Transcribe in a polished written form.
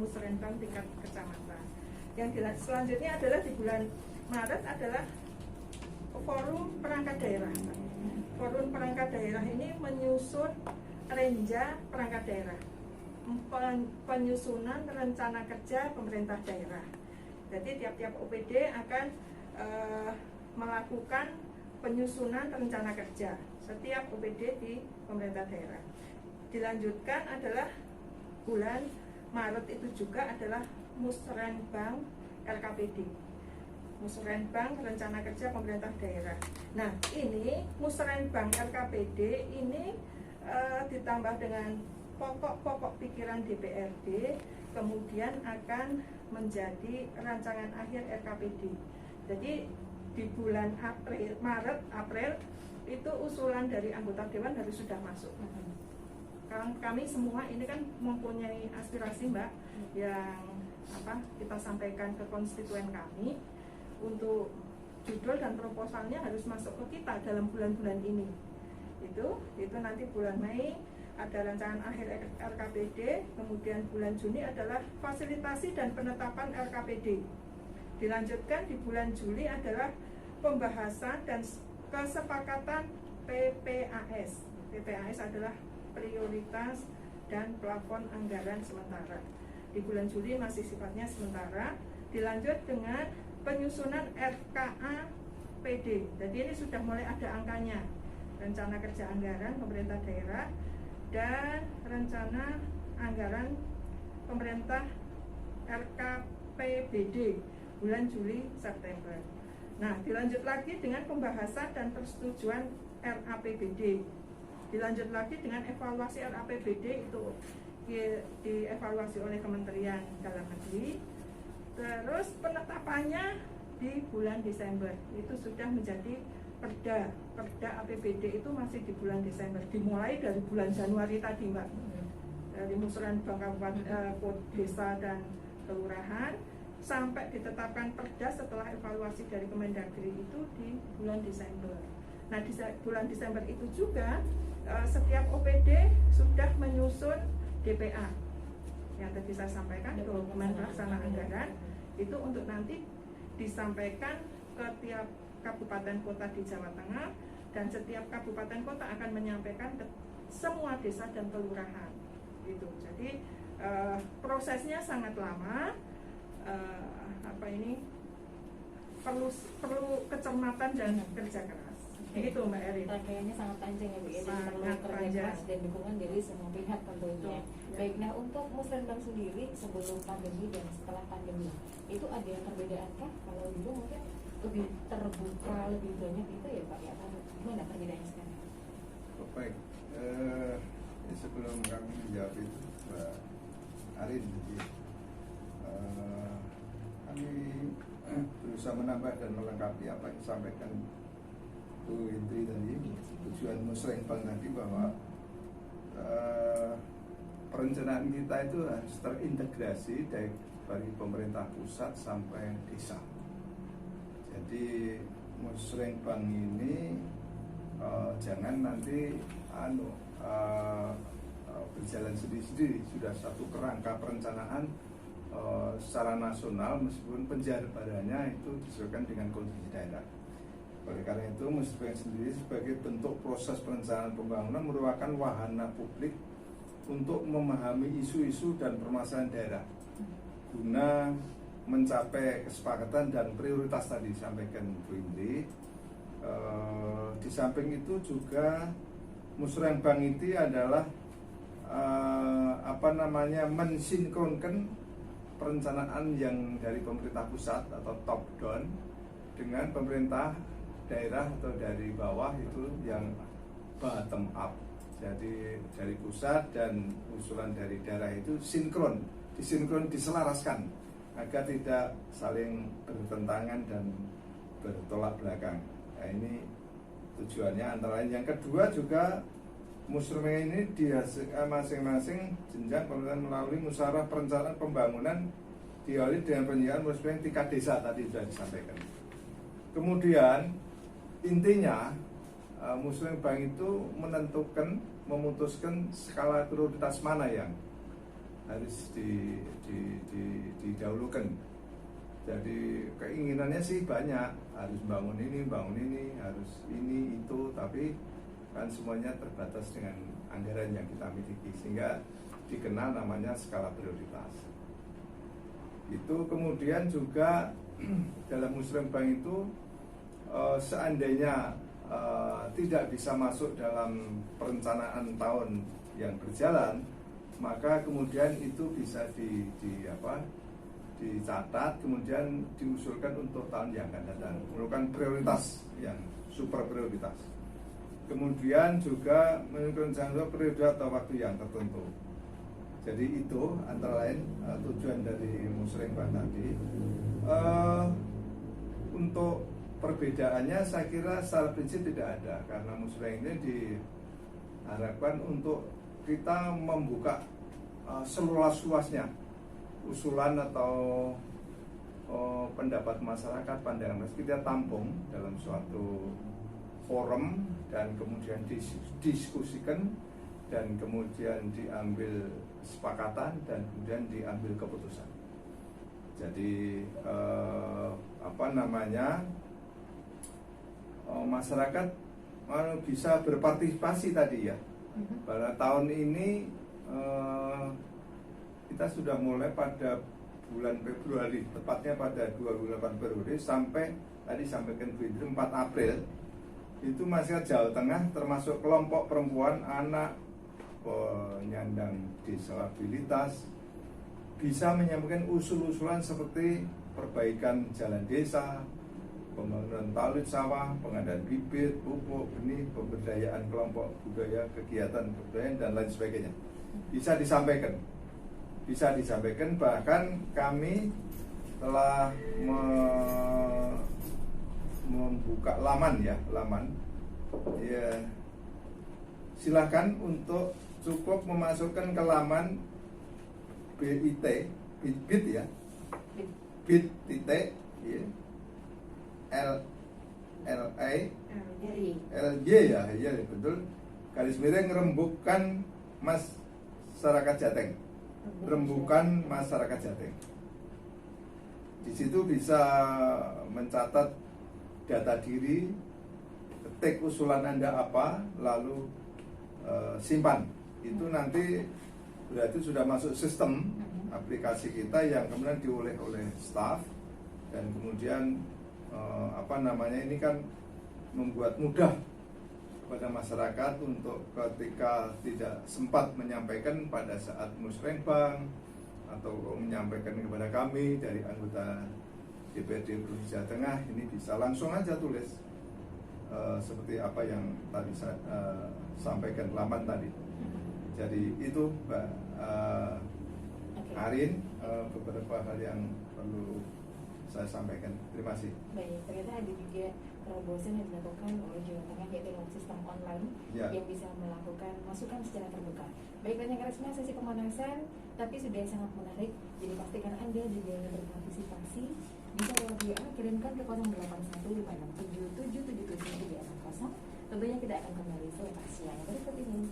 musrenbang tingkat kecamatan. Yang selanjutnya adalah di bulan Maret adalah forum perangkat daerah. Forum perangkat daerah ini menyusun renja perangkat daerah, penyusunan rencana kerja pemerintah daerah. Jadi tiap-tiap OPD akan melakukan penyusunan rencana kerja setiap OPD di pemerintah daerah. Dilanjutkan adalah bulan Maret itu juga adalah musrenbang RKPD, musrenbang rencana kerja pemerintah daerah. Nah, ini musrenbang RKPD ini ditambah dengan pokok-pokok pikiran DPRD, kemudian akan menjadi rancangan akhir RKPD. Jadi di bulan Maret, April itu usulan dari anggota dewan harus sudah masuk. Kami semua ini kan mempunyai aspirasi, Mbak, yang kita sampaikan ke konstituen kami untuk judul dan proposalnya harus masuk ke kita dalam bulan-bulan ini. Itu nanti bulan Mei ada rancangan akhir RKPD, kemudian bulan Juni adalah fasilitasi dan penetapan RKPD. Dilanjutkan di bulan Juli adalah pembahasan dan kesepakatan PPAS. PPAS adalah prioritas dan plafon anggaran sementara. Di bulan Juli masih sifatnya sementara. Dilanjut dengan penyusunan RKA PD. Jadi ini sudah mulai ada angkanya. Rencana kerja anggaran pemerintah daerah dan rencana anggaran pemerintah RKPBD bulan Juli September. Nah, dilanjut lagi dengan pembahasan dan persetujuan RAPBD. Dilanjut lagi dengan evaluasi RAPBD itu dievaluasi oleh Kementerian Dalam Negeri. Terus penetapannya di bulan Desember itu sudah menjadi perda APBD itu masih di bulan Desember. Dimulai dari bulan Januari tadi, Mbak, dari musrenbang kabupaten, desa dan kelurahan sampai ditetapkan perda setelah evaluasi dari Kemendagri itu di bulan Desember. Nah, di bulan Desember itu juga setiap OPD sudah menyusun DPA yang tadi saya sampaikan, dokumen pelaksana anggaran itu untuk nanti disampaikan ke tiap kabupaten kota di Jawa Tengah, dan setiap kabupaten kota akan menyampaikan ke semua desa dan kelurahan gitu. Jadi prosesnya sangat lama, perlu kecermatan dan kerja keras. Begitu, Mbak Erin. Rangkaiannya sangat panjang ya, Bu. Jadi perlu kerja keras dan dukungan dari semua pihak tentunya. Baik, nah untuk musrenbang sendiri sebelum pandemi dan setelah pandemi itu ada yang perbedaannkah? Kalau dulu mungkin lebih terbuka, lebih banyak itu ya Pak, ya kan? Gimana perbedaannya sekarang? Baik, sebelum kami menjawab itu, Mbak Arin, kami berusaha menambah dan melengkapi apa yang disampaikan Bu Indri tadi. Tujuan musrenbang tadi bahwa perencanaan kita itu harus terintegrasi dari pemerintah pusat sampai desa. Jadi musrenbang ini jangan nanti berjalan sendiri-sendiri, sudah satu kerangka perencanaan secara nasional, meskipun penjabarannya itu disesuaikan dengan kondisi daerah. Oleh karena itu, musrenbang sendiri sebagai bentuk proses perencanaan pembangunan merupakan wahana publik untuk memahami isu-isu dan permasalahan daerah guna mencapai kesepakatan dan prioritas tadi disampaikan Bu Indri. Di samping itu juga musrenbang itu adalah mensinkronkan perencanaan yang dari pemerintah pusat atau top down dengan pemerintah daerah atau dari bawah itu yang bottom up. Jadi dari pusat dan usulan dari daerah itu diselaraskan agar tidak saling bertentangan dan bertolak belakang. Nah, ini tujuannya antara lain. Yang kedua juga musrenbang ini dihasilkan masing-masing jenjang pemerintahan melalui musyawarah perencanaan pembangunan diawali dengan penyelenggaraan musrenbang tingkat desa tadi sudah disampaikan. Kemudian intinya musrenbang itu memutuskan skala prioritas mana yang harus didahulukan. Jadi keinginannya sih banyak, harus bangun ini, harus ini itu, tapi kan semuanya terbatas dengan anggaran yang kita miliki, sehingga dikenal namanya skala prioritas. Itu kemudian juga dalam musrenbang itu seandainya tidak bisa masuk dalam perencanaan tahun yang berjalan, maka kemudian itu bisa dicatat, kemudian diusulkan untuk tahun yang akan datang, merupakan prioritas yang super prioritas. Kemudian juga menentukan periode atau waktu yang tertentu. Jadi itu antara lain tujuan dari musrenbang tadi. Untuk perbedaannya saya kira secara prinsip tidak ada, karena musreng ini diharapkan untuk kita membuka seluas-luasnya usulan atau pendapat masyarakat, pandangan masyarakat, kita tampung dalam suatu forum dan kemudian didiskusikan dan kemudian diambil kesepakatan dan kemudian diambil keputusan. Jadi masyarakat bisa berpartisipasi tadi ya. Pada tahun ini kita sudah mulai pada bulan Februari, tepatnya pada 28 Februari sampai tadi sampaikan Bu Indri 4 April itu masyarakat Jawa Tengah termasuk kelompok perempuan, anak, penyandang disabilitas bisa menyampaikan usul-usulan seperti perbaikan jalan desa, pembangunan talut sawah, pengadaan bibit, pupuk, benih, pemberdayaan kelompok budaya, kegiatan kebudayaan dan lain sebagainya. Bisa disampaikan, bahkan kami telah membuka laman ya. Silakan untuk cukup memasukkan ke laman bit ya, bit titik ya, LJ ya, betul, garis miring rembukan masyarakat Jateng, rembukan masyarakat Jateng. Di situ bisa mencatat data diri, ketik usulan Anda apa, lalu simpan. Itu nanti berarti sudah masuk sistem aplikasi kita yang kemudian dioleh oleh staf, dan kemudian ini kan membuat mudah kepada masyarakat untuk ketika tidak sempat menyampaikan pada saat musrenbang atau menyampaikan kepada kami dari anggota DPRD Provinsi Jawa Tengah, ini bisa langsung aja tulis seperti apa yang tadi saya sampaikan laman tadi. Jadi itu Mbak Arin, beberapa hal yang perlu saya sampaikan. Terima kasih. Baik, ternyata ada juga terobosan yang dilakukan oleh Jawa Tengah, yaitu sistem online yang bisa melakukan masukan secara terbuka. Baik, banyak respon sesi pemanasan, tapi sudah sangat menarik. Jadi pastikan Anda juga yang berpartisipasi bisa lewat WA, kirimkan ke 0815677777 Tentunya kita akan kembali selepas yang berikut ini.